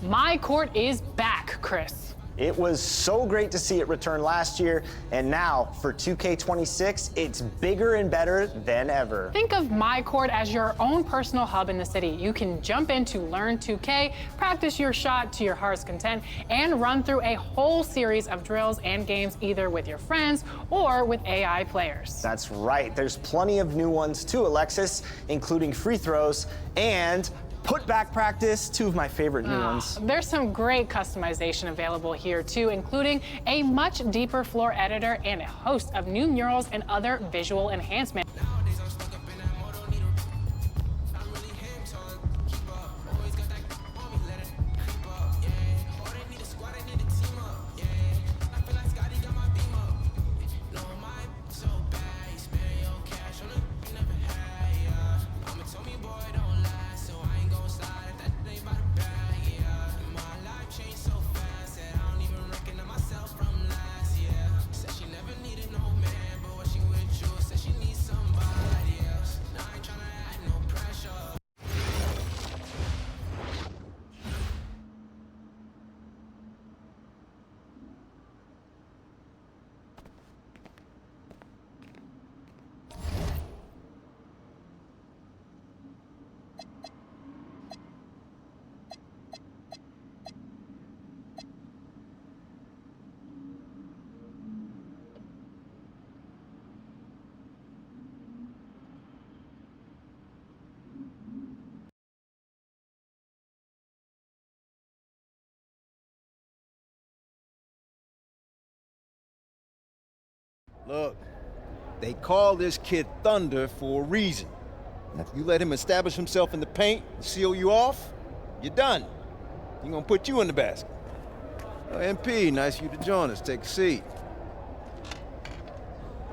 My Court is back, Chris. It was so great to see it return last year, and now for 2K26, it's bigger and better than ever. Think of My Court as your own personal hub in the city. You can jump in to learn 2K, practice your shot to your heart's content, and run through a whole series of drills and games either with your friends or with AI players. That's right. There's plenty of new ones too, Alexis, including free throws and put-back practice, two of my favorite new ones. There's some great customization available here too, including a much deeper floor editor and a host of new murals and other visual enhancements. Look, they call this kid Thunder for a reason. And if you let him establish himself in the paint and seal you off, you're done. He's gonna put you in the basket. MP, nice of you to join us. Take a seat.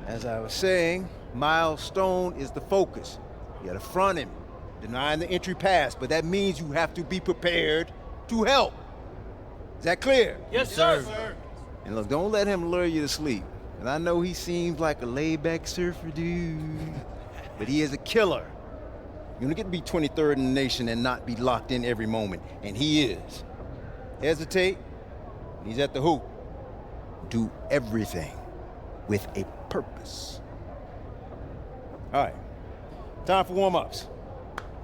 As I was saying, Miles Stone is the focus. You gotta front him, denying the entry pass, but that means you have to be prepared to help. Is that clear? Yes, sir. And look, don't let him lure you to sleep. And I know he seems like a laid-back surfer dude, but he is a killer. You don't get to be 23rd in the nation and not be locked in every moment, and he is. Hesitate, he's at the hoop. Do everything with a purpose. All right, time for warm-ups.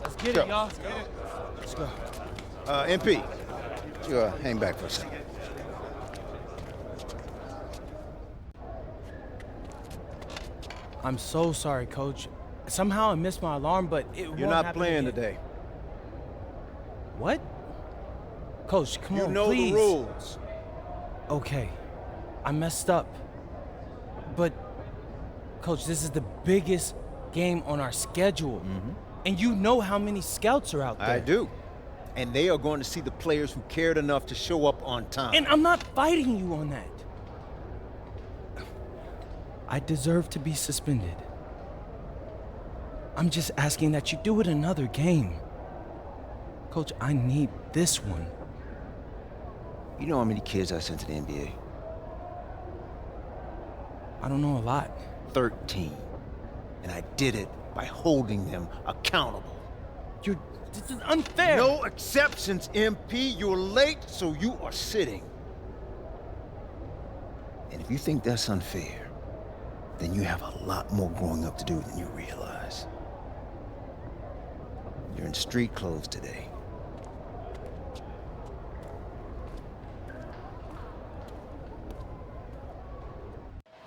Let's get it, y'all. Let's go. MP, you hang back for a second. I'm so sorry, Coach. Somehow I missed my alarm, but You're not playing today. What? Coach, come on, You know please. the rules. Okay, I messed up. But, Coach, this is the biggest game on our schedule. And you know how many scouts are out there. I do. And they are going to see the players who cared enough to show up on time. And I'm not fighting you on that. I deserve to be suspended. I'm just asking that you do it another game. Coach, I need this one. You know how many kids I sent to the NBA? I don't know a lot. 13. And I did it by holding them accountable. This is unfair. No exceptions, MP. You're late, so you are sitting. And if you think that's unfair, then you have a lot more growing up to do than you realize. You're in street clothes today.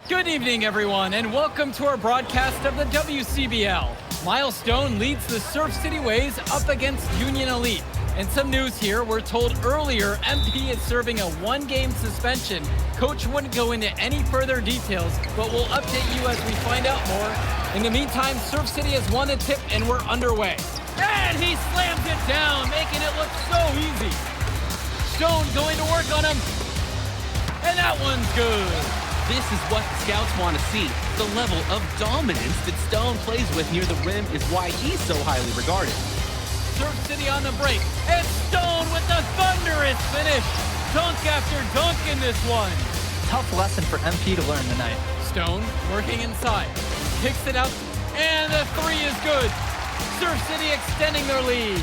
Good evening, everyone, and welcome to our broadcast of the WCBL. Miles Stone leads the Surf City Waves up against Union Elite. And some news here, we're told earlier MP is serving a one-game suspension. Coach wouldn't go into any further details, but we'll update you as we find out more. In the meantime, Surf City has won the tip and we're underway. And he slams it down, making it look so easy. Stone going to work on him. And that one's good. This is what the scouts want to see. The level of dominance that Stone plays with near the rim is why he's so highly regarded. Surf City on the break, and Stone with the thunderous finish. Dunk after dunk in this one. Tough lesson for MP to learn tonight. Stone working inside, kicks it out, and the three is good. Surf City extending their lead.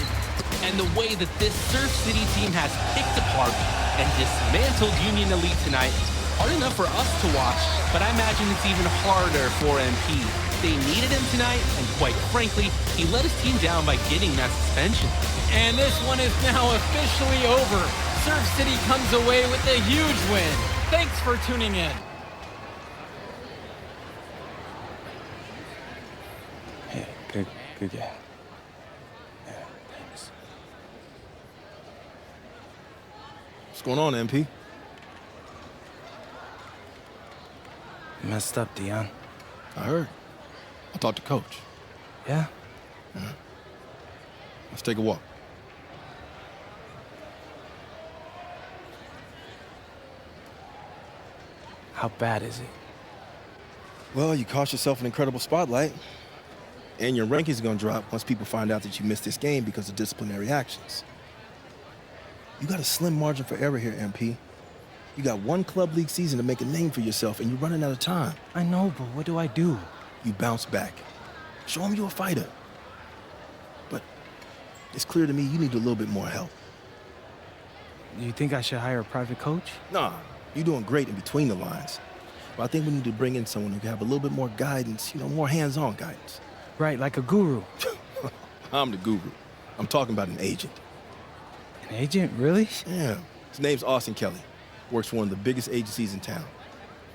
And the way that this Surf City team has picked apart and dismantled Union Elite tonight, hard enough for us to watch, but I imagine it's even harder for MP. They needed him tonight, and quite frankly, he let his team down by getting that suspension. And this one is now officially over. Surf City comes away with a huge win. Thanks for tuning in. Yeah, good game. Yeah, thanks. What's going on, MP? Messed up, Dion. I heard. I talked to Coach. Yeah? Let's take a walk. How bad is it? Well, you cost yourself an incredible spotlight. And your ranking's gonna drop once people find out that you missed this game because of disciplinary actions. You got a slim margin for error here, MP. You got one club league season to make a name for yourself, and you're running out of time. I know, but what do I do? You bounce back. Show them you're a fighter. But it's clear to me you need a little bit more help. Do you think I should hire a private coach? Nah, you're doing great in between the lines. But I think we need to bring in someone who can have a little bit more guidance, more hands-on guidance. Right, like a guru. I'm the guru. I'm talking about an agent. An agent, really? Yeah. His name's Austin Kelly. Works for one of the biggest agencies in town.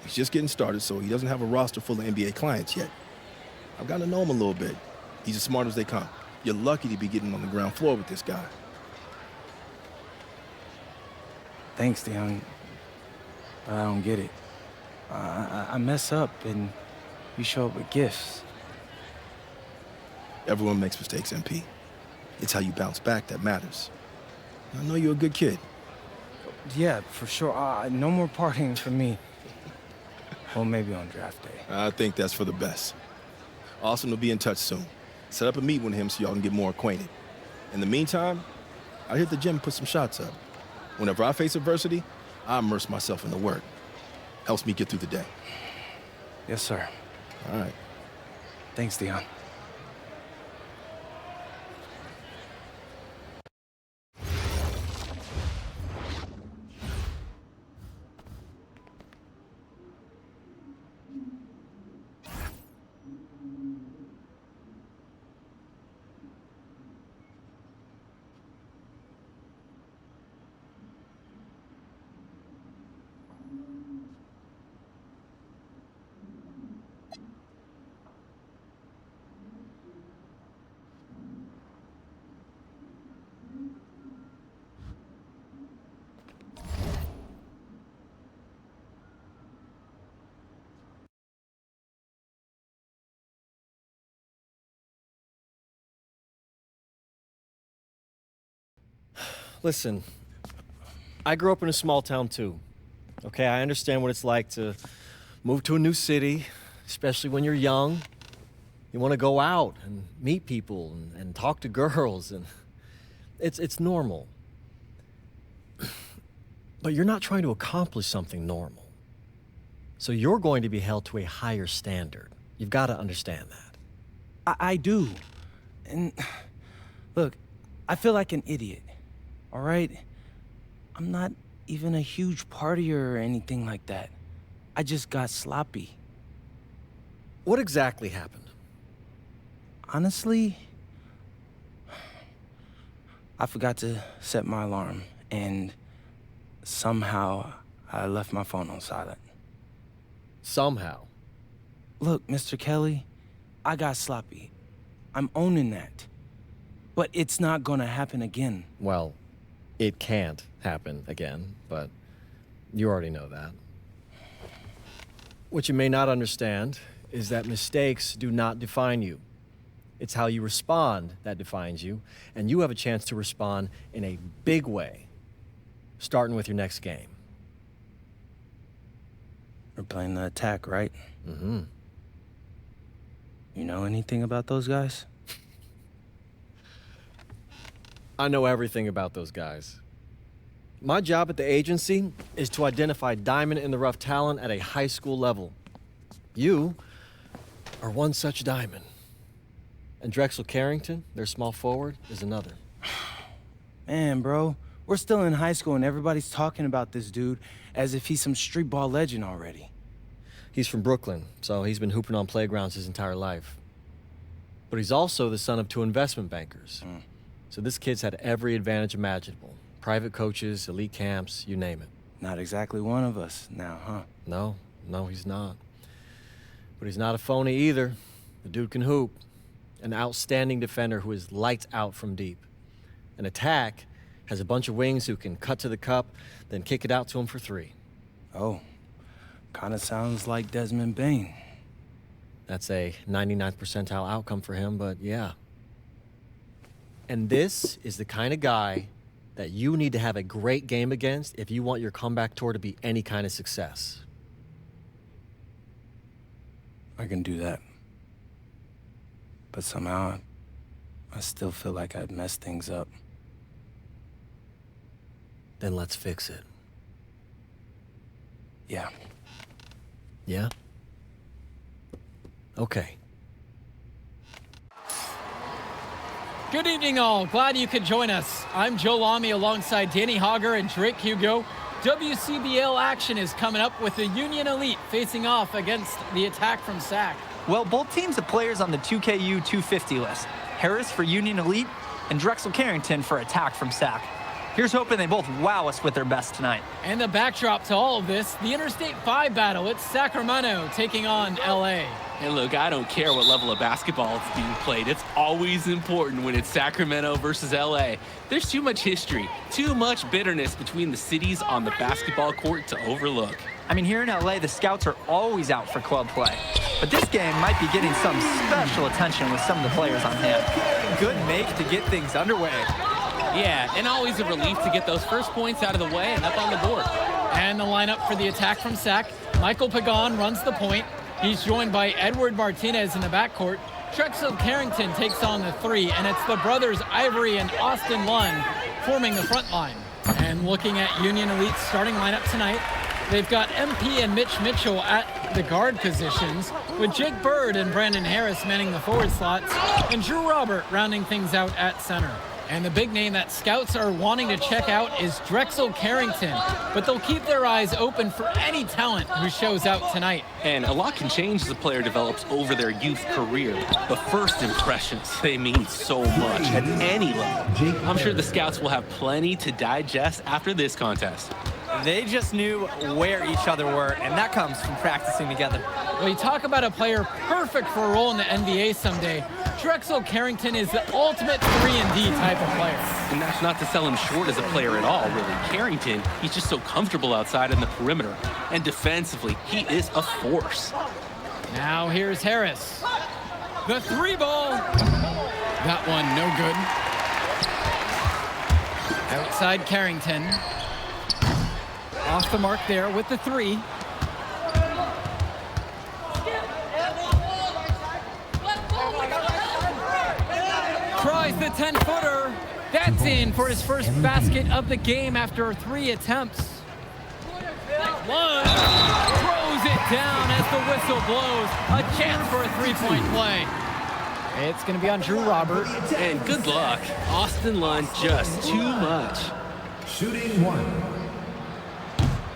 He's just getting started, so he doesn't have a roster full of NBA clients yet. I've gotten to know him a little bit. He's as smart as they come. You're lucky to be getting on the ground floor with this guy. Thanks, Dion. But I don't get it. I mess up, and you show up with gifts. Everyone makes mistakes, MP. It's how you bounce back that matters. I know you're a good kid. Yeah, for sure. No more partying for me. Well, maybe on draft day. I think that's for the best. Austin will be in touch soon. Set up a meet with him so y'all can get more acquainted. In the meantime, I hit the gym and put some shots up. Whenever I face adversity, I immerse myself in the work. Helps me get through the day. Yes, sir. All right. Thanks, Dion. Listen, I grew up in a small town too. Okay, I understand what it's like to move to a new city, especially when you're young. You want to go out and meet people and talk to girls, and it's normal. But you're not trying to accomplish something normal. So you're going to be held to a higher standard. You've got to understand that. I do. And look, I feel like an idiot. All right? I'm not even a huge partier or anything like that. I just got sloppy. What exactly happened? Honestly, I forgot to set my alarm, and somehow I left my phone on silent. Somehow. Look, Mr. Kelly, I got sloppy. I'm owning that. But it's not gonna happen again. Well, it can't happen again, but you already know that. What you may not understand is that mistakes do not define you. It's how you respond that defines you, and you have a chance to respond in a big way, starting with your next game. We're playing the attack, right? Mm-hmm. You know anything about those guys? I know everything about those guys. My job at the agency is to identify diamond in the rough talent at a high school level. You are one such diamond. And Drexel Carrington, their small forward, is another. Man, bro, we're still in high school and everybody's talking about this dude as if he's some street ball legend already. He's from Brooklyn, so he's been hooping on playgrounds his entire life. But he's also the son of 2 investment bankers. So this kid's had every advantage imaginable. Private coaches, elite camps, you name it. Not exactly one of us now, huh? No, he's not. But he's not a phony either. The dude can hoop. An outstanding defender who is lights out from deep. An attack has a bunch of wings who can cut to the cup, then kick it out to him for 3. Oh, kind of sounds like Desmond Bain. That's a 99th percentile outcome for him, but yeah. And this is the kind of guy that you need to have a great game against if you want your comeback tour to be any kind of success. I can do that. But somehow, I still feel like I'd messed things up. Then let's fix it. Yeah. Yeah? Okay. Good evening, all. Glad you could join us. I'm Joe Lamy alongside Danny Hogger and Drake Hugo. WCBL action is coming up with the Union Elite facing off against the Attack from SAC. Well, both teams have players on the 2KU 250 list. Harris for Union Elite and Drexel Carrington for Attack from SAC. Here's hoping they both wow us with their best tonight. And the backdrop to all of this, the Interstate 5 battle. It's Sacramento taking on LA. And look, I don't care what level of basketball is being played. It's always important when it's Sacramento versus LA. There's too much history, too much bitterness between the cities on the basketball court to overlook. I mean, here in LA, the scouts are always out for club play. But this game might be getting some special attention with some of the players on hand. Good make to get things underway. Yeah, and always a relief to get those first points out of the way and up on the board. And the lineup for the Attack from SAC. Michael Pagan runs the point. He's joined by Edward Martinez in the backcourt. Drexel Carrington takes on the 3, and it's the brothers Ivory and Austin Lund forming the front line. And looking at Union Elite's starting lineup tonight, they've got MP and Mitch Mitchell at the guard positions, with Jake Bird and Brandon Harris manning the forward slots, and Drew Robert rounding things out at center. And the big name that scouts are wanting to check out is Drexel Carrington, but they'll keep their eyes open for any talent who shows out tonight. And a lot can change as a player develops over their youth career, but first impressions, they mean so much at any level. I'm sure the scouts will have plenty to digest after this contest. They just knew where each other were, and that comes from practicing together. Well, you talk about a player perfect for a role in the NBA someday. Drexel Carrington is the ultimate 3-and-D type of player. And that's not to sell him short as a player at all, really. Carrington, he's just so comfortable outside in the perimeter. And defensively, he is a force. Now here's Harris. The 3-ball. That one no good. Outside Carrington. Off the mark there with the 3. Tries the 10-footer. That's in for his first basket of the game after 3 attempts. Lund throws it down as the whistle blows. A chance for a 3-point play. It's going to be on Drew Robert. And good luck. Austin Lund just too much. Shooting 1.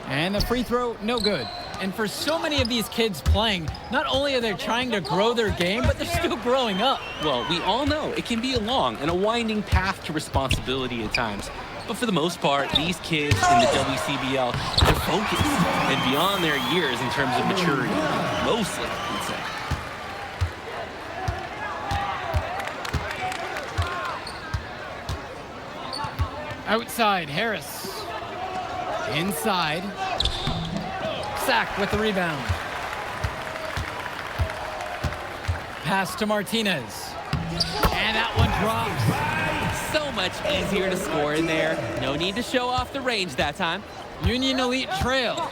And the free throw, no good. And for so many of these kids playing, not only are they trying to grow their game, but they're still growing up. Well, we all know it can be a long and a winding path to responsibility at times. But for the most part, these kids in the WCBL, they're focused and beyond their years in terms of maturity. Mostly, I'd say. Outside, Harris. Inside. Sack with the rebound. Pass to Martinez. And that one drops. So much easier to score in there. No need to show off the range that time. Union Elite trail.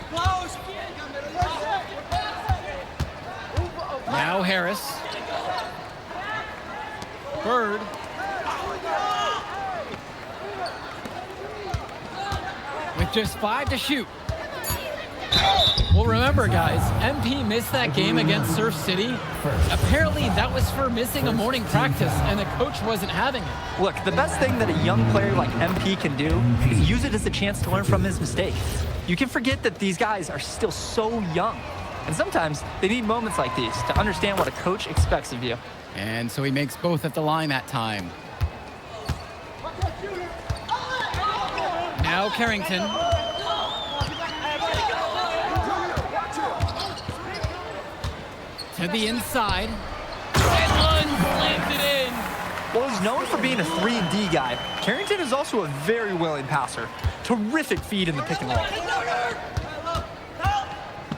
Now Harris. Bird. With just 5 to shoot. Well, remember, guys, MP missed that game against Surf City. Apparently, that was for missing a morning practice, and the coach wasn't having it. Look, the best thing that a young player like MP can do is use it as a chance to learn from his mistake. You can forget that these guys are still so young. And sometimes they need moments like these to understand what a coach expects of you. And so he makes both at the line that time. Now Carrington. To the inside. And Lund slams it in. While he's known for being a 3-and-D guy, Carrington is also a very willing passer. Terrific feed in the pick and roll.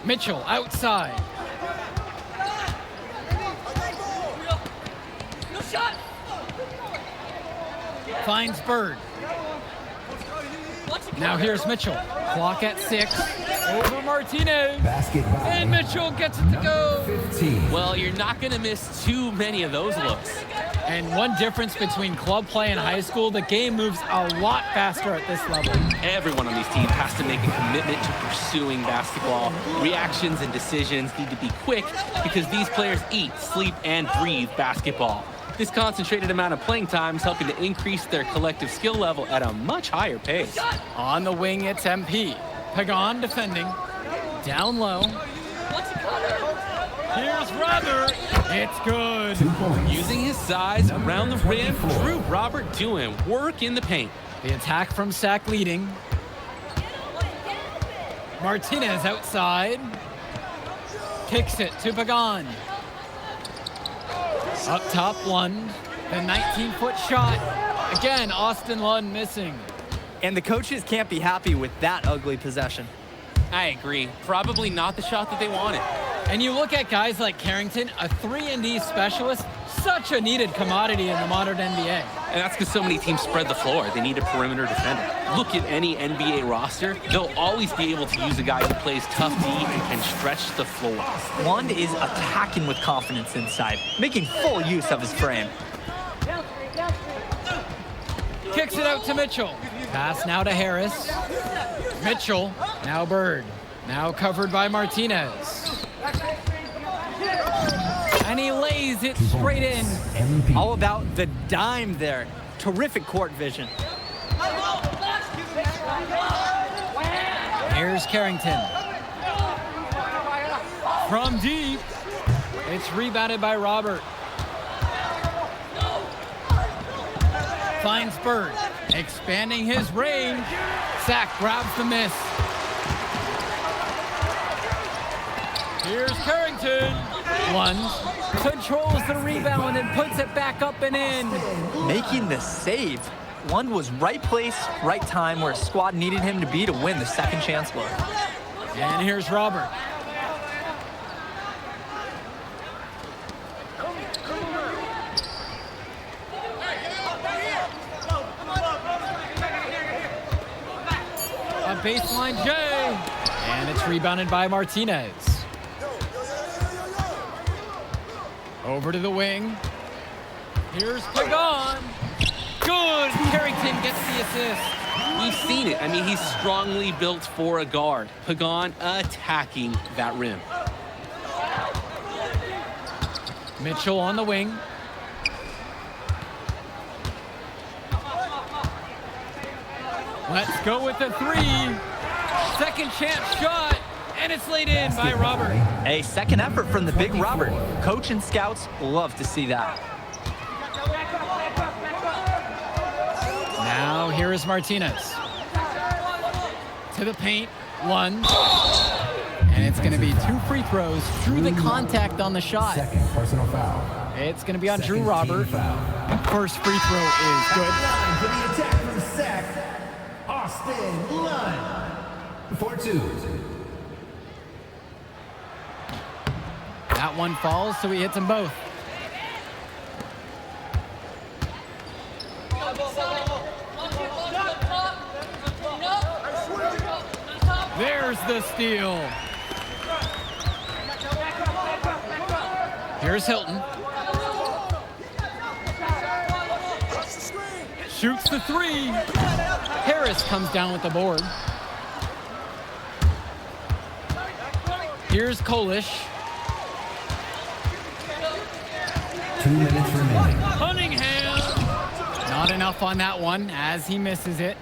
Mitchell outside. Finds Bird. Now here's Mitchell. Clock at 6. Over Martinez. Basketball. And Mitchell gets it to go. 15. Well, you're not going to miss too many of those looks. And one difference between club play and high school, the game moves a lot faster at this level. Everyone on these teams has to make a commitment to pursuing basketball. Reactions and decisions need to be quick because these players eat, sleep, and breathe basketball. This concentrated amount of playing time is helping to increase their collective skill level at a much higher pace. On the wing, it's MP. Pagan defending. Down low. Here's Robert. It's good. 2 points. Using his size around the rim, Drew Robert doing work in the paint. The attack from Sac leading. Martinez outside. Kicks it to Pagan. Up top, Lund. The 19-foot shot. Again, Austin Lund missing. And the coaches can't be happy with that ugly possession. I agree. Probably not the shot that they wanted. And you look at guys like Carrington, a 3-and-D specialist, such a needed commodity in the modern NBA. And that's because so many teams spread the floor. They need a perimeter defender. Look at any NBA roster. They'll always be able to use a guy who plays tough D and can stretch the floor. Lund is attacking with confidence inside, making full use of his frame. Kicks it out to Mitchell. Pass now to Harris. Mitchell, now Bird. Now covered by Martinez. And he lays it straight in. MVP. All about the dime there. Terrific court vision. Here's Carrington. From deep. It's rebounded by Robert. Finds Bird. Expanding his range. Sack grabs the miss. Here's Carrington. Lund controls the rebound and puts it back up and in. Making the save. Lund was right place, right time where his squad needed him to be to win the second chance look. And here's Robert. A baseline J. And it's rebounded by Martinez. Over to the wing. Here's Pagan. Good. Carrington gets the assist. We've seen it. I mean, he's strongly built for a guard. Pagan attacking that rim. Mitchell on the wing. Let's go with the 3. Second chance shot. And it's laid in by Robert. A second effort from the big Robert. Coach and scouts love to see that. Now here is Martinez. To the paint, Lund. And it's going to be 2 free throws. Drew the contact on the shot. Second personal foul. It's going to be on Second Drew Robert. team foul. First free throw is good. For the attack from Sac, Austin Lund. 4-2. That one falls, so he hits them both. There's the steal. Here's Hilton. Shoots the 3. Harris comes down with the board. Here's Kolish. 2 minutes remaining. Cunningham. Not enough on that one as he misses it.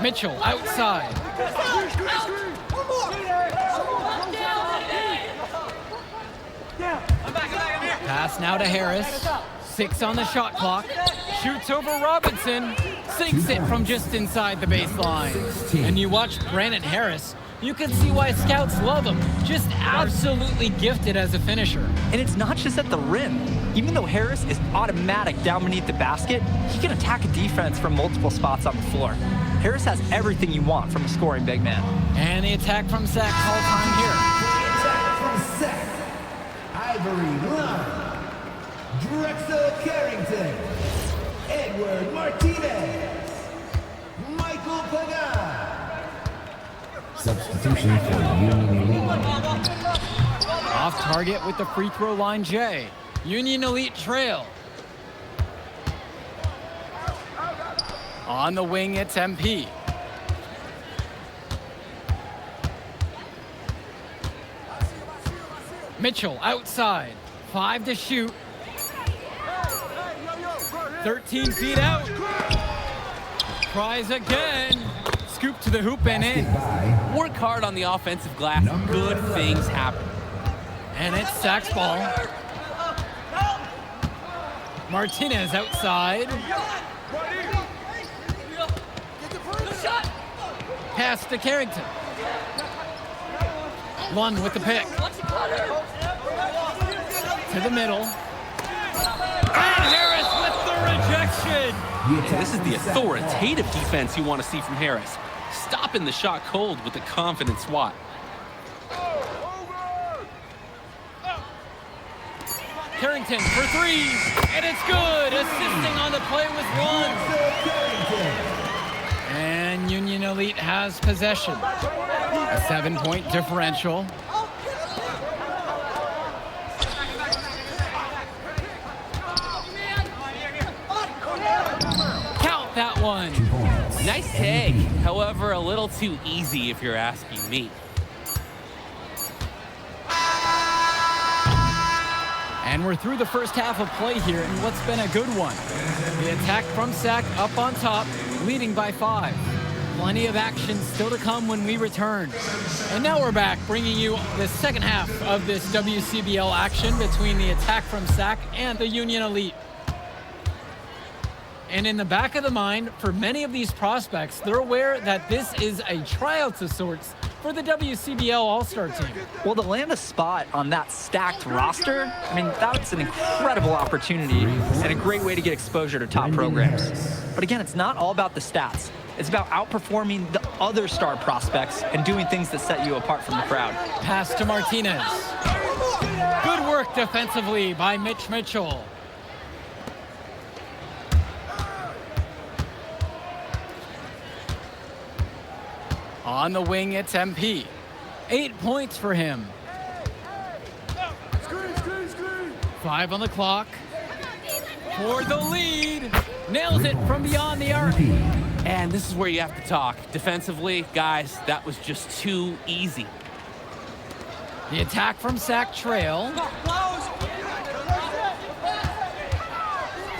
Mitchell outside. Pass now to Harris. 6 on the shot clock. Shoots over Robinson. Sinks it from just inside the baseline. And you watch Brandon Harris, you can see why scouts love him. Just absolutely gifted as a finisher. And it's not just at the rim. Even though Harris is automatic down beneath the basket, he can attack a defense from multiple spots on the floor. Harris has everything you want from a scoring big man. And the attack from Sack call time here. Attack from Sack. Ivory Lund. Drexel Carrington. Edward Martinez. Michael Pagan. Substitution for Union Elite. Off target with the free throw line, Jay. Union Elite trail. On the wing, it's MP. Mitchell outside. 5 to shoot. 13 feet out. Tries again. Scoop to the hoop and in. Work hard on the offensive glass. Good things happen. And it's Sack's ball. Martinez outside. Pass to Carrington. Lund with the pick. To the middle. And Harris with the rejection. This is the authoritative defense you want to see from Harris. Stopping the shot cold with a confident swat. Carrington for 3, and it's good. Assisting on the play with Lund. And Union Elite has possession. A 7-point differential. Count that one. Nice tag. However, a little too easy if you're asking me. And we're through the first half of play here in what's been a good one. The attack from Sack up on top, leading by 5. Plenty of action still to come when we return. And now we're back, bringing you the second half of this WCBL action between the attack from Sack and the Union Elite. And in the back of the mind, for many of these prospects, they're aware that this is a tryout of sorts for the WCBL All-Star team. Well, to land a spot on that stacked roster, I mean, that's an incredible opportunity and a great way to get exposure to top programs. But again, it's not all about the stats. It's about outperforming the other star prospects and doing things that set you apart from the crowd. Pass to Martinez. Good work defensively by Mitch Mitchell. On the wing, it's MP. 8 points for him. 5 on the clock. For the lead. Nails it from beyond the arc. And this is where you have to talk. Defensively, guys, that was just too easy. The attack from Sack trail.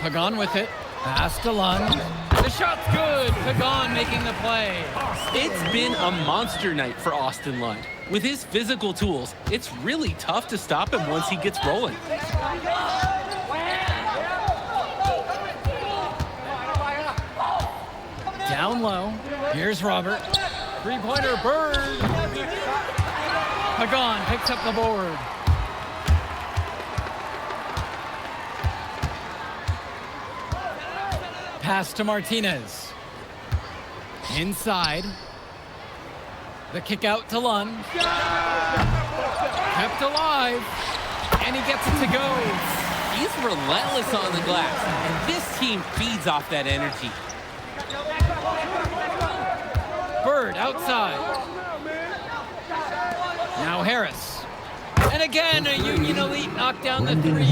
Pagan with it. Pass to Lund. The shot's good. Pagan making the play. It's been a monster night for Austin Lund. With his physical tools, it's really tough to stop him once he gets rolling. Down low. Here's Robert. Three-pointer, Bird. Pagan picks up the board. Pass to Martinez. Inside. The kick out to Lund. Kept alive. And he gets it to go. He's relentless on the glass, and this team feeds off that energy. Bird outside. Now Harris. And again, a Union Elite knocked down the 3.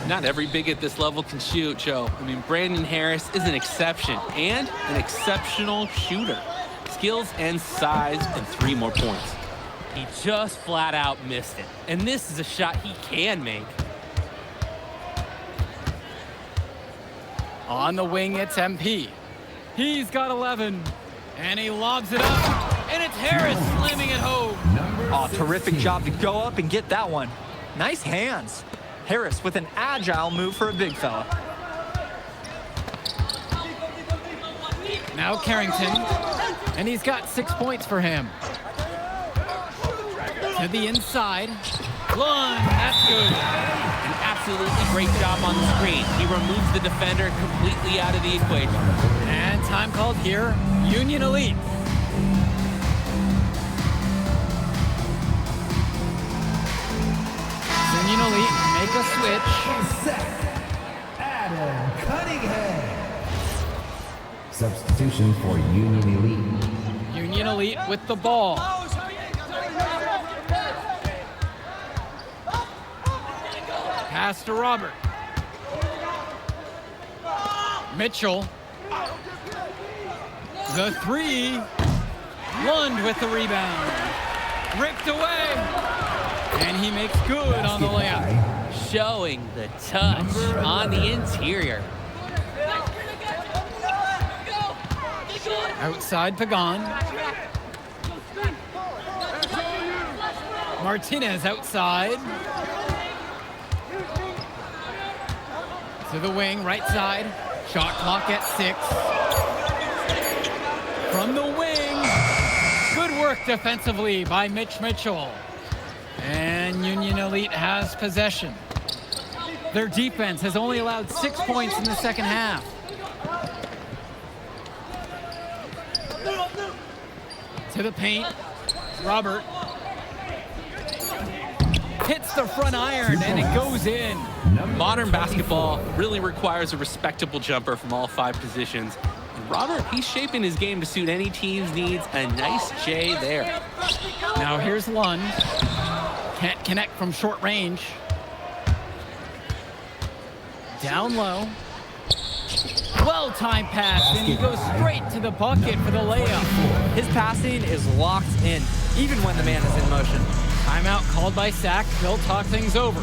Not every big at this level can shoot, Joe. I mean, Brandon Harris is an exception and an exceptional shooter. skills and size, and 3 more points. He just flat out missed it. And this is a shot he can make. On the wing, it's MP. He's got 11. And he lobs it up. And it's Harris slamming it home. Oh, terrific job to go up and get that one. Nice hands. Harris with an agile move for a big fella. Now Carrington. And he's got 6 points for him. To the inside. Lund, that's good. An absolutely great job on the screen. He removes the defender completely out of the equation. And time called here, Union Elite. Union Elite make a switch. Set. Adam Cunningham. Substitution for Union Elite. Union Elite with the ball. Pass to Robert. Mitchell. The 3. Lund with the rebound. Ripped away. And he makes good on the layup. Showing the touch on the interior. Outside Pagan. Martinez outside. To the wing, right side. Shot clock at 6. From the wing. Good work defensively by Mitch Mitchell. And Union Elite has possession. Their defense has only allowed 6 points in the second half. To the paint. Robert. Hits the front iron and it goes in. Modern basketball really requires a respectable jumper from all 5 positions. And Robert, he's shaping his game to suit any team's needs. A nice J there. Now here's Lund. Can't connect from short range. Down low. Well-timed pass, and he goes straight to the bucket for the layup. His passing is locked in, even when the man is in motion. Timeout called by Sack. They'll talk things over.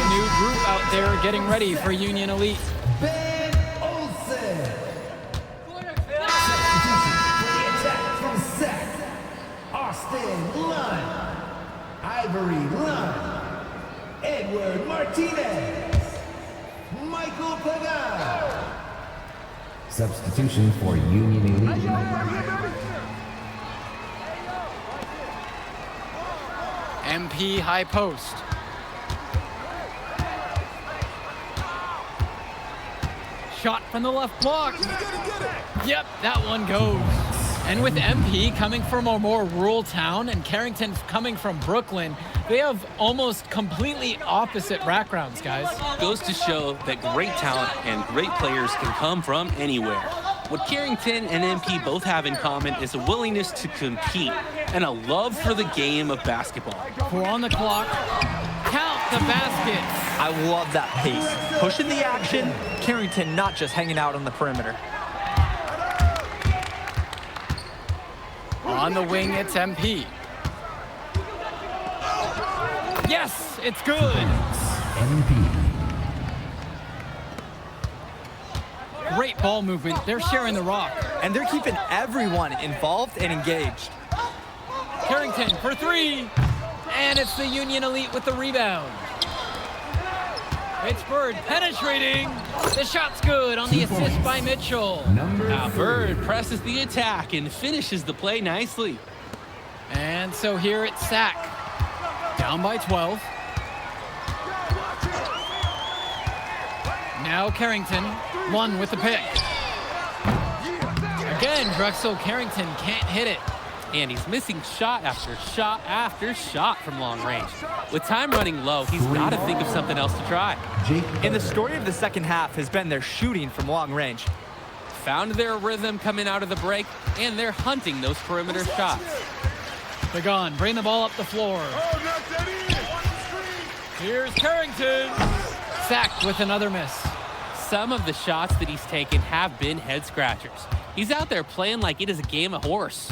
New group out there getting ready for Union Elite. Ben Olsen. Substitution for the attack from Sack. Austin Lund. Ivory Lund. Edward Martinez. Michael Pagan. Substitution for Union Elite. MP high post. Shot from the left block. Yep, that one goes. And with MP coming from a more rural town and Carrington coming from Brooklyn, they have almost completely opposite backgrounds, guys. Goes to show that great talent and great players can come from anywhere. What Carrington and MP both have in common is a willingness to compete and a love for the game of basketball. 4 on the clock. Count the baskets. I love that pace. Pushing the action, Carrington not just hanging out on the perimeter. On the wing, it's MP. Yes, it's good. MP. Great ball movement. They're sharing the rock. And they're keeping everyone involved and engaged. Carrington for 3. And it's the Union Elite with the rebound. It's Bird penetrating. The shot's good on the assist by Mitchell. Now Bird presses the attack and finishes the play nicely. And so here it's Sack. Down by 12. Now Carrington. One with the pick. Again, Drexel Carrington can't hit it. And he's missing shot after shot after shot from long range. With time running low, he's got to think of something else to try. And the story of the second half has been their shooting from long range. Found their rhythm coming out of the break, and they're hunting those perimeter shots. Pagan, bring the ball up the floor. Here's Carrington. Sacked with another miss. Some of the shots that he's taken have been head scratchers. He's out there playing like it is a game of horse.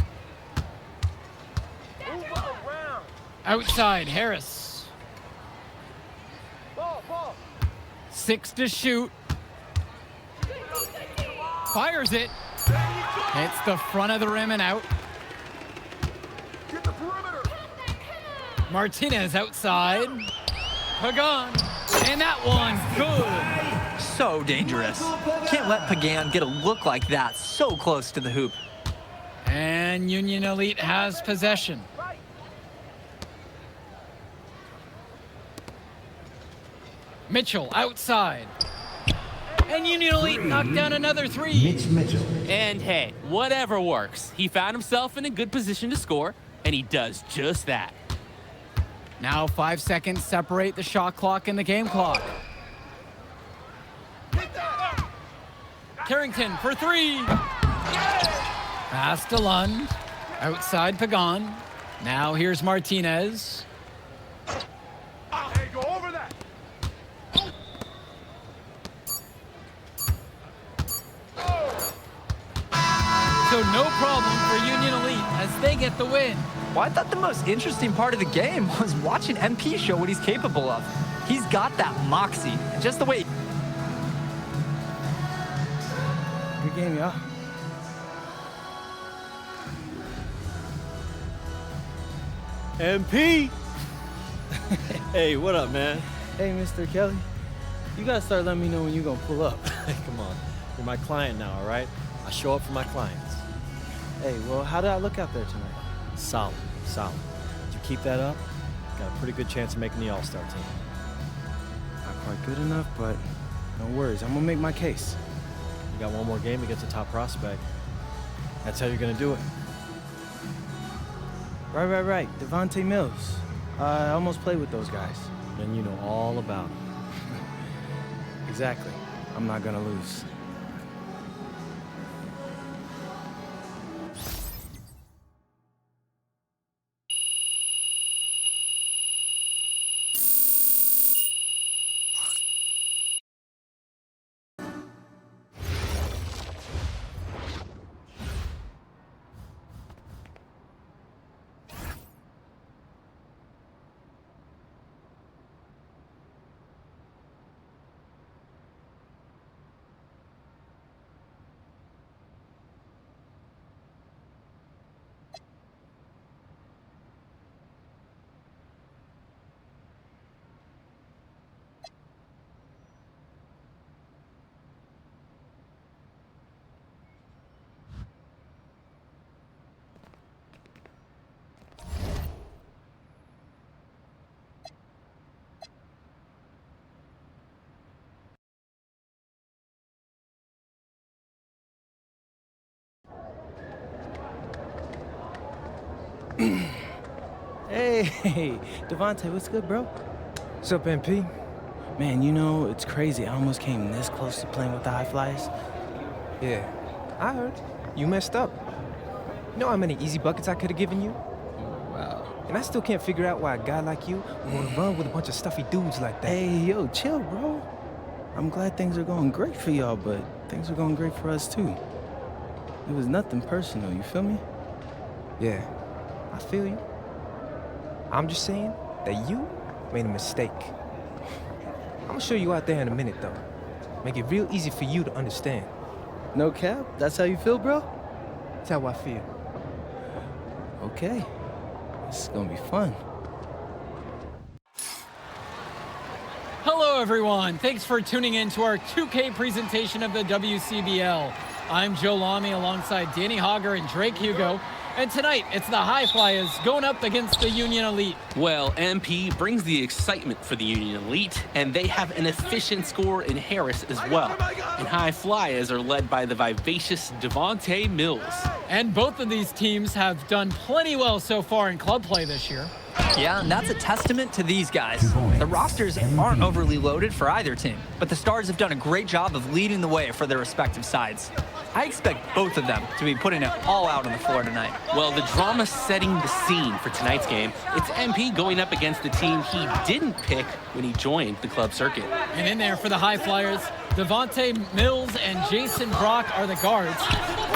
Outside, Harris. 6 to shoot. Fires it. Hits the front of the rim and out. Martinez outside. Pagan. And that one's good. So dangerous. Can't let Pagan get a look like that so close to the hoop. And Union Elite has possession. Mitchell outside. And Union Elite knocked down another 3. Mitch Mitchell. And hey, whatever works. He found himself in a good position to score, and he does just that. Now 5 seconds separate the shot clock and the game clock. Carrington for 3. Pass to Lund. Outside Pagan. Now here's Martinez. Hey, go over that. So no problem for Union Elite as they get the win. Well, I thought the most interesting part of the game was watching MP show what he's capable of. He's got that moxie, and just the way. Good game, y'all. MP! Hey, what up, man? Hey, Mr. Kelly. You gotta start letting me know when you're gonna pull up. Hey, come on. You're my client now, all right? I show up for my clients. Hey, well, how did I look out there tonight? Solid, solid. If you keep that up, got a pretty good chance of making the All-Star team. Not quite good enough, but no worries. I'm gonna make my case. You got one more game against a top prospect. That's how you're gonna do it. Right. Devontae Mills. I almost played with those guys. Then you know all about it. Exactly. I'm not gonna lose. Hey, Devontae, what's good, bro? What's up, MP? Man, you know, it's crazy. I almost came this close to playing with the High Flyers. Yeah, I heard. You messed up. You know how many easy buckets I could have given you? Wow. And I still can't figure out why a guy like you would want to run with a bunch of stuffy dudes like that. Hey, yo, chill, bro. I'm glad things are going great for y'all, but things are going great for us, too. It was nothing personal, you feel me? Yeah, I feel you. I'm just saying that you made a mistake. I'm gonna show you out there in a minute, though. Make it real easy for you to understand. No cap? That's how you feel, bro? That's how I feel. Okay. This is gonna be fun. Hello, everyone. Thanks for tuning in to our 2K presentation of the WCBL. I'm Joe Lamy alongside Danny Hogger and Drake Hugo. And tonight, it's the High Flyers going up against the Union Elite. Well, MP brings the excitement for the Union Elite, and they have an efficient scorer in Harris as well. And High Flyers are led by the vivacious Devontae Mills. And both of these teams have done plenty well so far in club play this year. Yeah, and that's a testament to these guys. The rosters aren't overly loaded for either team, but the Stars have done a great job of leading the way for their respective sides. I expect both of them to be putting it all out on the floor tonight. Well, the drama setting the scene for tonight's game. It's MP going up against the team he didn't pick when he joined the club circuit. And in there for the High Flyers, Devontae Mills and Jason Brock are the guards.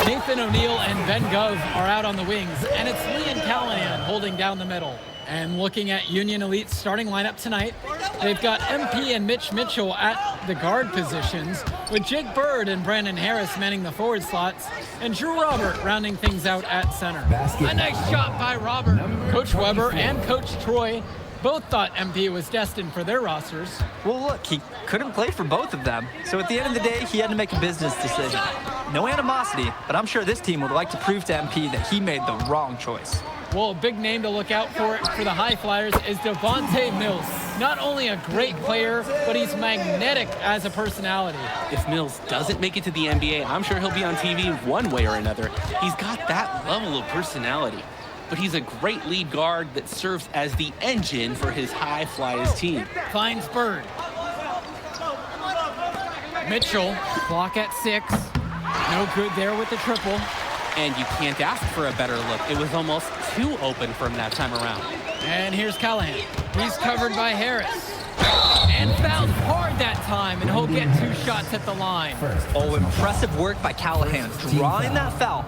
Nathan O'Neill and Ben Gove are out on the wings, and it's Liam Callahan holding down the middle. And looking at Union Elite's starting lineup tonight, they've got MP and Mitch Mitchell at the guard positions, with Jake Bird and Brandon Harris manning the forward slots, and Drew Robert rounding things out at center. A nice shot by Robert. Coach Weber and Coach Troy both thought MP was destined for their rosters. Well, look, he couldn't play for both of them. So at the end of the day, he had to make a business decision. No animosity, but I'm sure this team would like to prove to MP that he made the wrong choice. Well, a big name to look out for the High Flyers is Devontae Mills. Not only a great player, but he's magnetic as a personality. If Mills doesn't make it to the NBA, I'm sure he'll be on TV one way or another. He's got that level of personality. But he's a great lead guard that serves as the engine for his High Flyers team. Finds Bird. Mitchell, clock at 6. No good there with the triple. And you can't ask for a better look. It was almost too open from that time around. And here's Callahan. He's covered by Harris. And fouled hard that time, and he'll get 2 shots at the line. Oh, impressive work by Callahan, drawing that foul.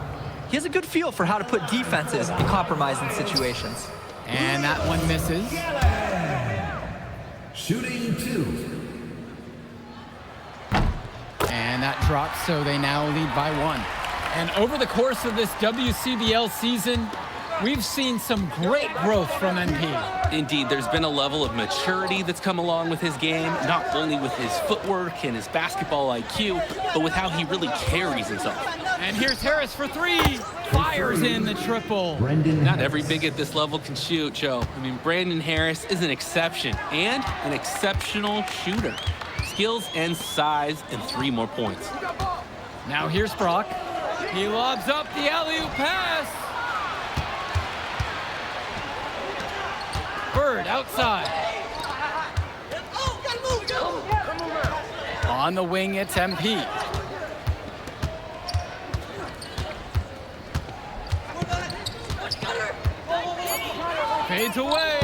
He has a good feel for how to put defenses in compromising situations. And that one misses. Shooting 2. And that drops, so they now lead by 1. And over the course of this WCBL season, we've seen some great growth from MP. Indeed, there's been a level of maturity that's come along with his game, not only with his footwork and his basketball IQ, but with how he really carries himself. And here's Harris for 3. Fires in the triple. Not every big at this level can shoot, Joe. I mean, Brandon Harris is an exception and an exceptional shooter. Skills and size and 3 more points. Now here's Brock. He lobs up the alley-oop pass. Bird outside. On the wing, it's MP. Fades away.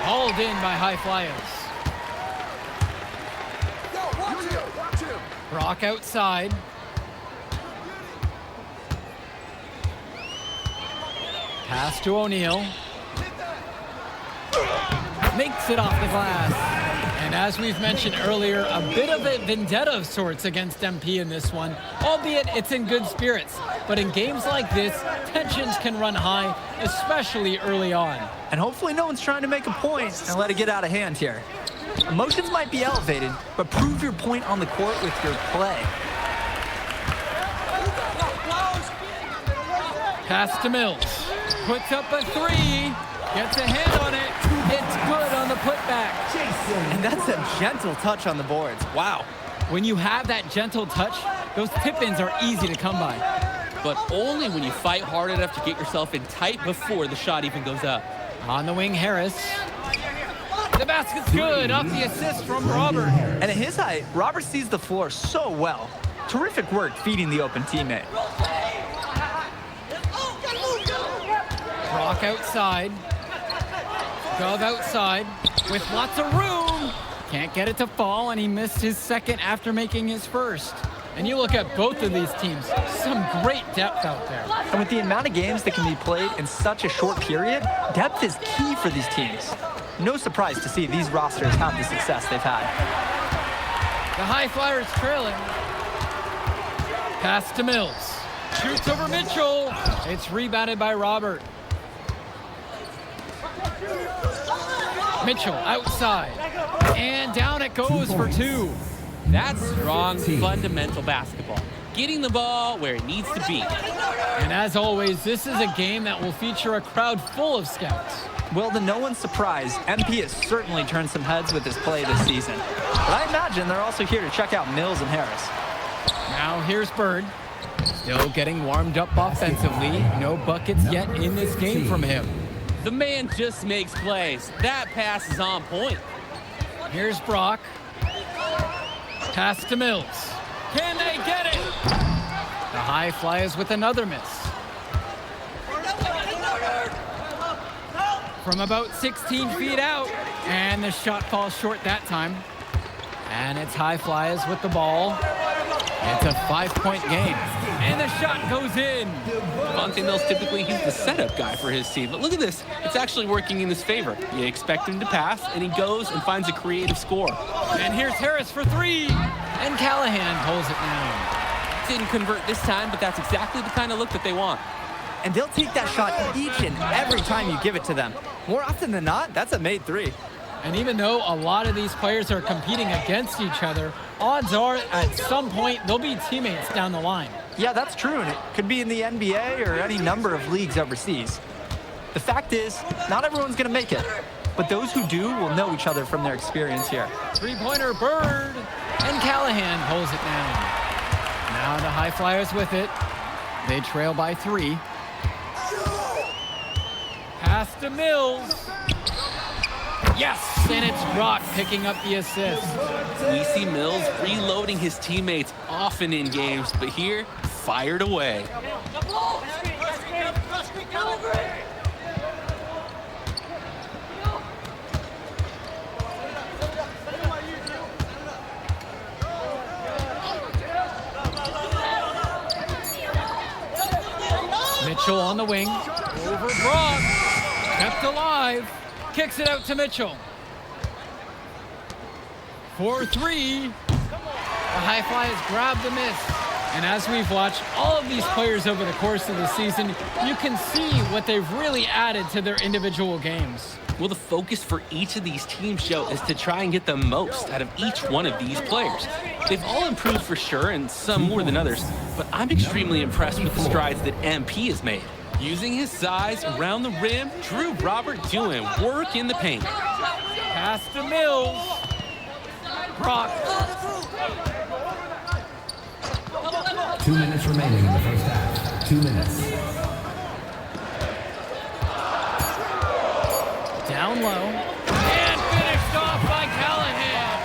Hauled in by High Flyers. Brock outside. Pass to O'Neill. Makes it off the glass. And as we've mentioned earlier, a bit of a vendetta of sorts against MP in this one, albeit it's in good spirits. But in games like this, tensions can run high, especially early on. And hopefully no one's trying to make a point and let it get out of hand here. Emotions might be elevated, but prove your point on the court with your play. Pass to Mills. Puts up a 3. Gets a hand on it. It's good on the putback. And that's a gentle touch on the boards. Wow. When you have that gentle touch, those tip-ins are easy to come by. But only when you fight hard enough to get yourself in tight before the shot even goes up. On the wing, Harris. The basket's good off the assist from Robert. And at his height, Robert sees the floor so well. Terrific work feeding the open teammate. Brock outside. Gove outside with lots of room. Can't get it to fall, and he missed his second after making his first. And you look at both of these teams, some great depth out there. And with the amount of games that can be played in such a short period, depth is key for these teams. No surprise to see these rosters have the success they've had. The High Flyers trailing. Pass to Mills. Shoots over Mitchell. It's rebounded by Robert. Mitchell outside. And down it goes for 2. That's strong, fundamental basketball. Getting the ball where it needs to be. And as always, this is a game that will feature a crowd full of scouts. Well, to no one's surprise, MP has certainly turned some heads with his play this season. But I imagine they're also here to check out Mills and Harris. Now here's Bird. Still getting warmed up offensively. No buckets yet in this game from him. The man just makes plays. That pass is on point. Here's Brock. Pass to Mills. Can they get it? The High Flyers with another miss. From about 16 feet out, and the shot falls short that time. And it's High Flyers with the ball. It's a 5-point game, and the shot goes in. Devontae Mills, typically he's the setup guy for his team, but look at this. It's actually working in his favor. You expect him to pass, and he goes and finds a creative score. And here's Harris for three, and Callahan pulls it down. Didn't convert this time, but that's exactly the kind of look that they want. And they'll take that shot each and every time you give it to them. More often than not, that's a made three. And even though a lot of these players are competing against each other, odds are at some point they'll be teammates down the line. Yeah, that's true, and it could be in the NBA or any number of leagues overseas. The fact is, not everyone's going to make it, but those who do will know each other from their experience here. Three-pointer Bird, and Callahan pulls it down. Now the High Flyers with it. They trail by 3. Pass to Mills. Yes, and it's Brock picking up the assist. We see Mills reloading his teammates often in games, but here, fired away. Mitchell on the wing. Over Brock. Kept alive. Kicks it out to Mitchell. 4-3. The High Flyers grab the miss. And as we've watched all of these players over the course of the season, you can see what they've really added to their individual games. Well, the focus for each of these teams, Joe, is to try and get the most out of each one of these players. They've all improved for sure, and some more than others, but I'm extremely impressed with the strides that MP has made. Using his size around the rim, Drew Robert doing work in the paint. Pass to Mills. Brock. 2 minutes remaining in the first half. 2 minutes. Down low. And finished off by Callahan.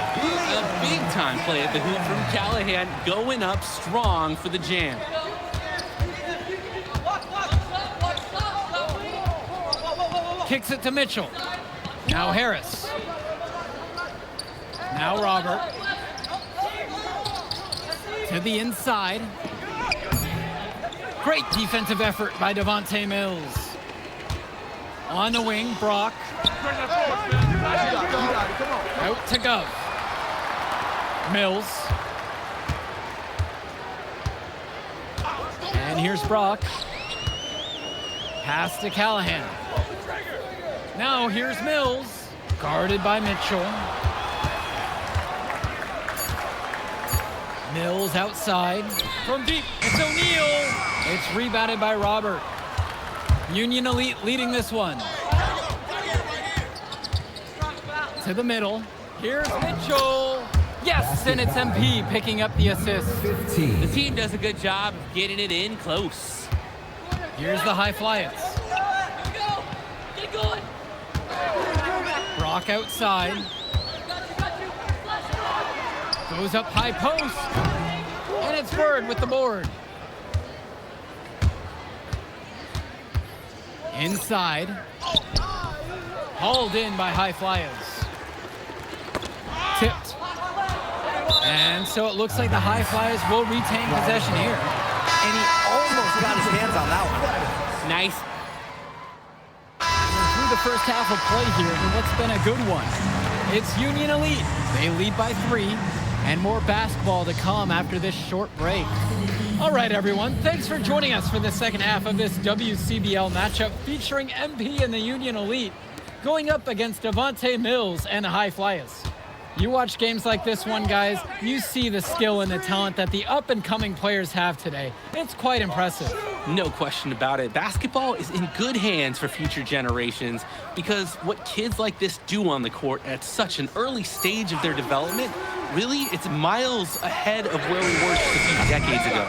A big-time play at the hoop from Callahan, going up strong for the jam. Kicks it to Mitchell. Now Harris. Now Robert. To the inside. Great defensive effort by Devontae Mills. On the wing, Brock. Out to Gov. Mills. And here's Brock. Pass to Callahan. Now here's Mills, guarded by Mitchell. Mills outside. From deep, it's O'Neal. It's rebounded by Robert. Union Elite leading this one. To the middle. Here's Mitchell. Yes, and it's MP picking up the assist. 15. The team does a good job of getting it in close. Here's the High Flyers. Brock outside. Goes up high post. And it's Bird with the board. Inside. Hauled in by High Flyers. Tipped. And so it looks like the High Flyers will retain possession here. And he almost got his hands on that one. Nice. Through the first half of play here, and what's been a good one. It's Union Elite. They lead by 3, and more basketball to come after this short break. All right, everyone. Thanks for joining us for the second half of this WCBL matchup featuring MP and the Union Elite going up against Devontae Mills and the High Flyers. You watch games like this one, guys, you see the skill and the talent that the up-and-coming players have today. It's quite impressive. No question about it. Basketball is in good hands for future generations because what kids like this do on the court at such an early stage of their development, really, it's miles ahead of where we were just a few decades ago.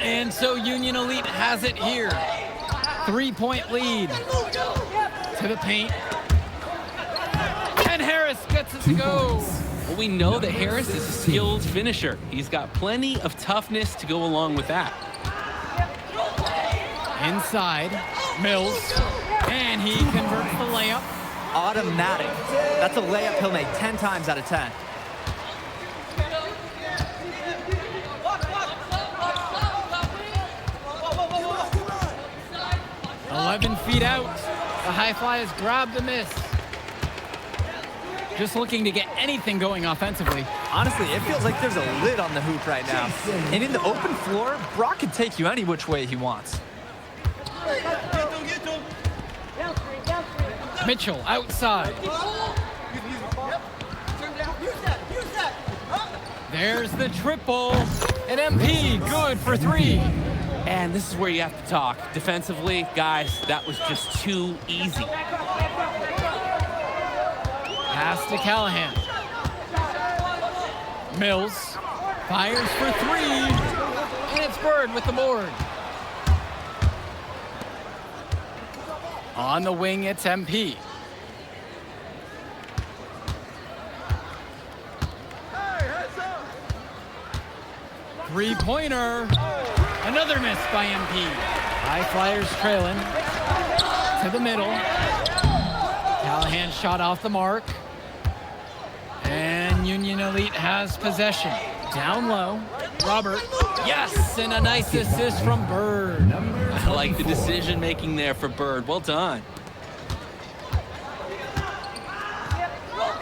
And so Union Elite has it here. 3-point lead. To the paint. And Harris gets gets it to go. Well, we know that Harris is a skilled finisher. He's got plenty of toughness to go along with that. Inside, Mills, and he converts the layup. Automatic. That's a layup he'll make 10 times out of 10. "11 feet out. The high flyers grab the miss. Just looking to get anything going offensively. Honestly, it feels like there's a lid on the hoop right now. And in the open floor, Brock can take you any which way he wants. Mitchell outside. There's the triple. And MP good for 3. And this is where you have to talk. Defensively, guys, that was just too easy. Pass to Callahan. Mills fires for 3. And it's Bird with the board. On the wing, it's MP. Three-pointer. Another miss by MP. High Flyers trailing. To the middle. Callahan shot off the mark. And Union Elite has possession. Down low. Robert. Yes, and a nice assist from Bird. I like the decision making there for Bird. Well done.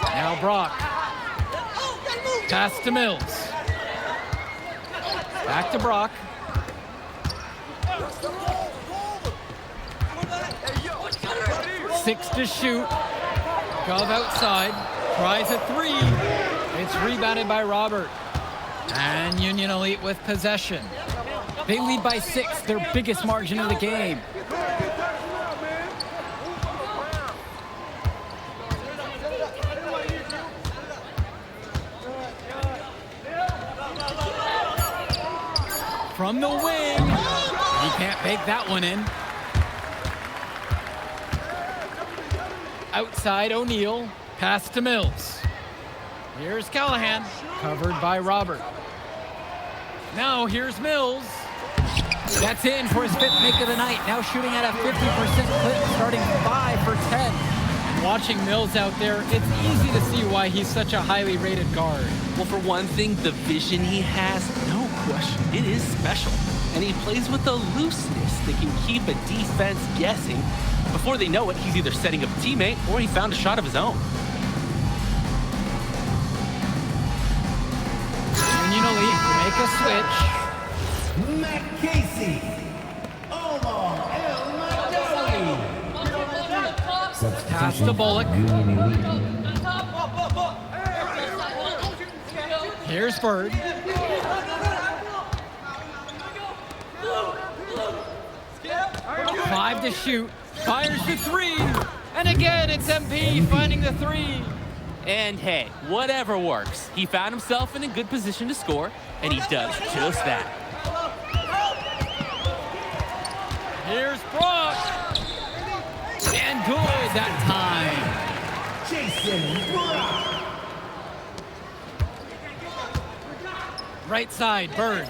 Now Brock. Pass to Mills. Back to Brock. Six to shoot. Gov outside. Tries a 3. It's rebounded by Robert. And Union Elite with possession. They lead by 6, their biggest margin of the game. From the wing. He can't bake that one in. Outside O'Neal. Pass to Mills. Here's Callahan. Covered by Robert. Now here's Mills. That's in for his 5th make of the night. Now shooting at a 50% clip, starting 5 for 10. Watching Mills out there, it's easy to see why he's such a highly rated guard. Well, for one thing, the vision he has, no question, it is special. And he plays with a looseness that can keep a defense guessing. Before they know it, he's either setting up a teammate or he found a shot of his own. Union Elite make a switch. Matt Casey. Omar El Madoni. Pass to Bullock. Here's Bird. Five to shoot. Fires the 3. And again, it's MP finding the 3. And hey, whatever works. He found himself in a good position to score, and he does just that. Here's Brock. And good that time. Jason Brock. Right side, Bird.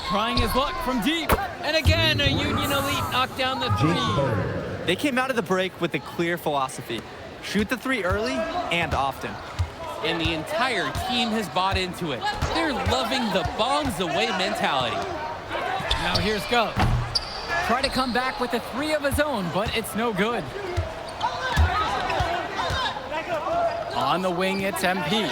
Trying his luck from deep. And again, a Union Elite knocked down the 3. They came out of the break with a clear philosophy. Shoot the 3 early and often. And the entire team has bought into it. They're loving the bombs away mentality. Now here's Gov. Try to come back with a 3 of his own, but it's no good. On the wing, it's MP.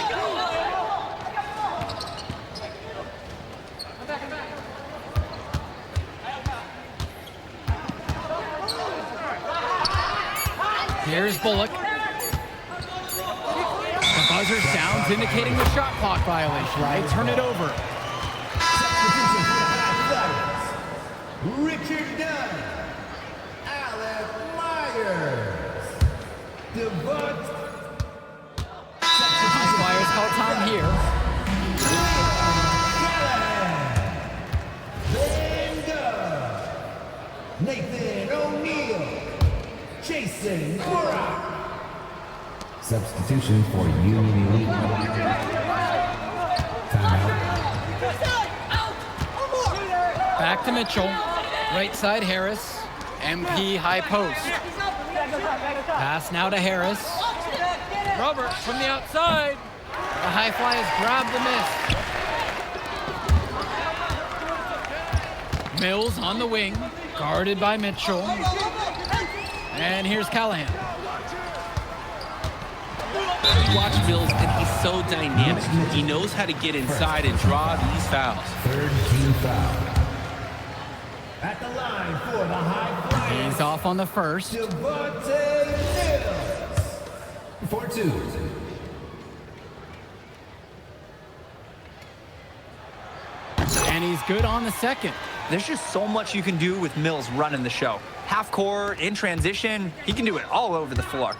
Here's Bullock. The buzzer sounds indicating the shot clock violation. They turn it over. Richard Dunn. Alec Myers. Devont. Flyers call time here. Nathan O'Neal. Jason Brock. Substitution for Union Elite. Timeout. Back to Mitchell. Right side Harris. MP high post. Pass now to Harris. Robert from the outside. The high flyers grab the miss. Mills on the wing, guarded by Mitchell. And here's Callahan. Watch Mills, and he's so dynamic. He knows how to get inside and draw these fouls. Third team foul. At the line for the high flyers. He's off on the first. For two. And he's good on the second. There's just so much you can do with Mills running the show. Half court, in transition, he can do it all over the floor.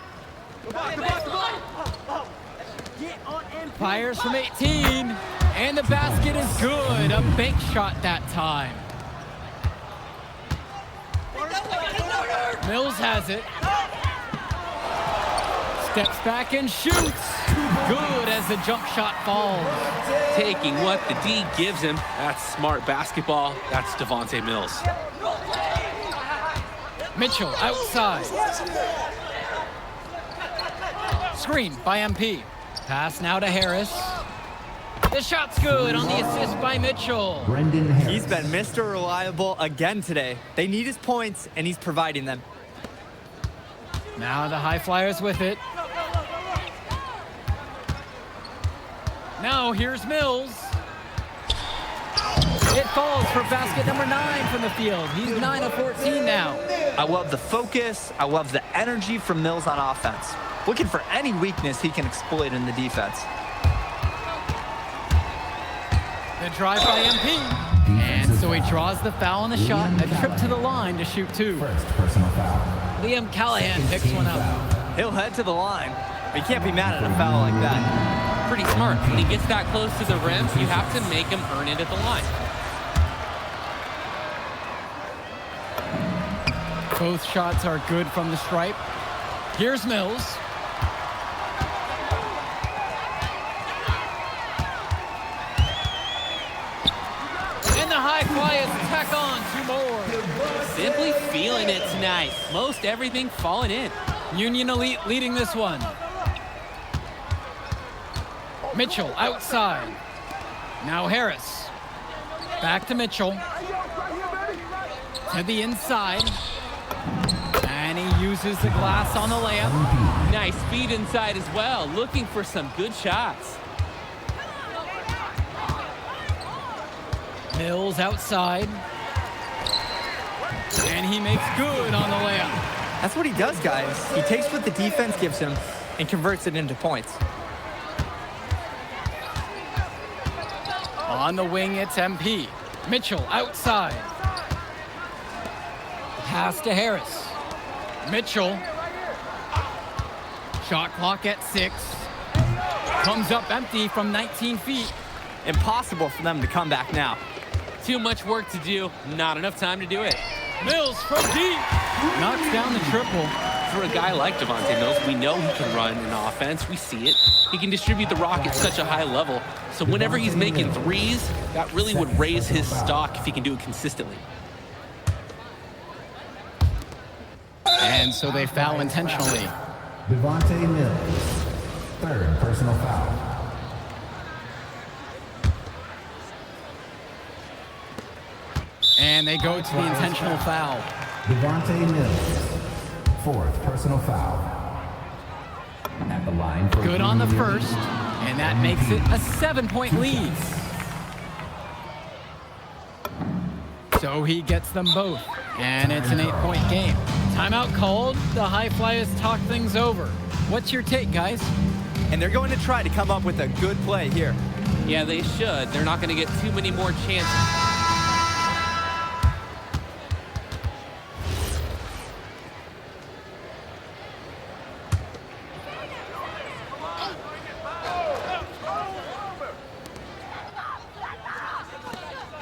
Fires from 18, and the basket is good. A bank shot that time. Mills has it. Steps back and shoots. Good as the jump shot falls. Taking what the D gives him. That's smart basketball. That's Devontae Mills. Mitchell outside. Screen by MP. Pass now to Harris. The shot's good on the assist by Mitchell. Brendan Harris. He's been Mr. Reliable again today. They need his points, and he's providing them. Now the high flyers with it. Now here's Mills. It falls for basket number 9 from the field. He's 9 of 14 now. I love the focus. I love the energy from Mills on offense. Looking for any weakness he can exploit in the defense. The drive by MP. And so he draws the foul on the shot. A trip to the line to shoot 2. First personal foul. Liam Callahan picks one up. He'll head to the line. You can't be mad at a foul like that. Pretty smart. When he gets that close to the rim, you have to make him earn it at the line. Both shots are good from the stripe. Here's Mills. And the high flyers tack on 2 more. Simply feeling it tonight. Most everything falling in. Union Elite leading this one. Mitchell outside. Now Harris. Back to Mitchell. To the inside. And he uses the glass on the layup. Nice speed inside as well. Looking for some good shots. Mills outside. And he makes good on the layup. That's what he does, guys. He takes what the defense gives him and converts it into points. On the wing, it's MP. Mitchell outside. Pass to Harris. Mitchell. Shot clock at 6. Comes up empty from 19 feet. Impossible for them to come back now. Too much work to do. Not enough time to do it. Mills from deep. Knocks down the triple. For a guy like Devontae Mills, we know he can run an offense. We see it. He can distribute the rock at such a high level. So whenever he's making threes, that really would raise his stock if he can do it consistently. And so they foul intentionally. Devontae Mills. Third personal foul. And they go to the intentional foul. Devontae Mills. Fourth personal foul. At the line for Good on the first, and that makes it a 7-point lead. So he gets them both, and it's an 8-point game. Timeout called. The high flyers talk things over. What's your take, guys? And they're going to try to come up with a good play here. Yeah, they should. They're not going to get too many more chances.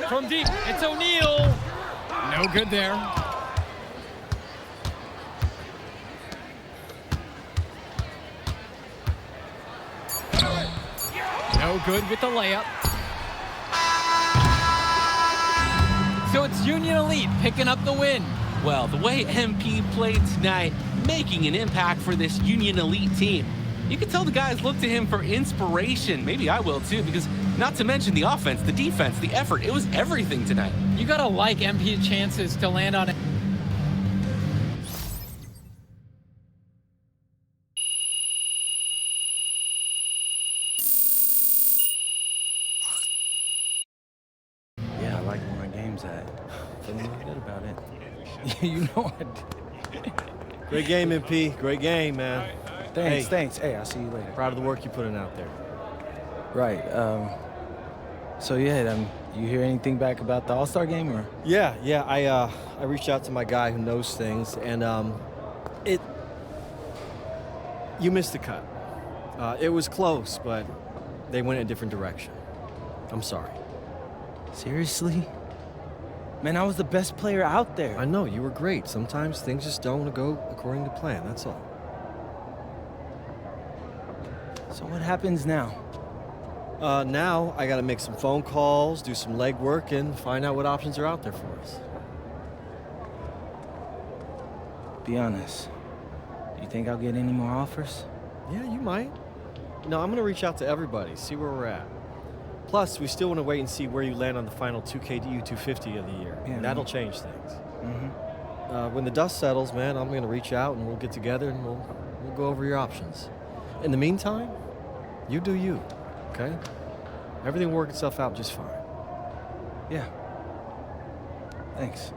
From deep, it's O'Neal. No good there. no good with the layup. So it's Union Elite picking up the win. Well, the way MP played tonight, making an impact for this Union Elite team. You can tell the guys look to him for inspiration. Maybe I will too, because not to mention the offense, the defense, the effort. It was everything tonight. You gotta like MP's chances to land on it. Yeah, I like where my game's at. Feeling really good about it. You know I did. Great game, MP. Great game, man. Thanks. Hey, I'll see you later. Proud of the work you're putting out there. Right. So yeah, you hear anything back about the All-Star game or? Yeah. I reached out to my guy who knows things, and you missed the cut. It was close, but they went a different direction. I'm sorry. Seriously? Man, I was the best player out there. I know, you were great. Sometimes things just don't go according to plan, that's all. So what happens now? Now I gotta make some phone calls, do some legwork, and find out what options are out there for us. Be honest. You think I'll get any more offers? Yeah, you might. No, I'm gonna reach out to everybody, see where we're at. Plus, we still want to wait and see where you land on the final 2KDU 250 of the year. Yeah, that'll change things. Mm-hmm. When the dust settles, man, I'm gonna reach out and we'll get together and we'll go over your options. In the meantime, you do you, okay? Everything will work itself out just fine. Yeah. Thanks.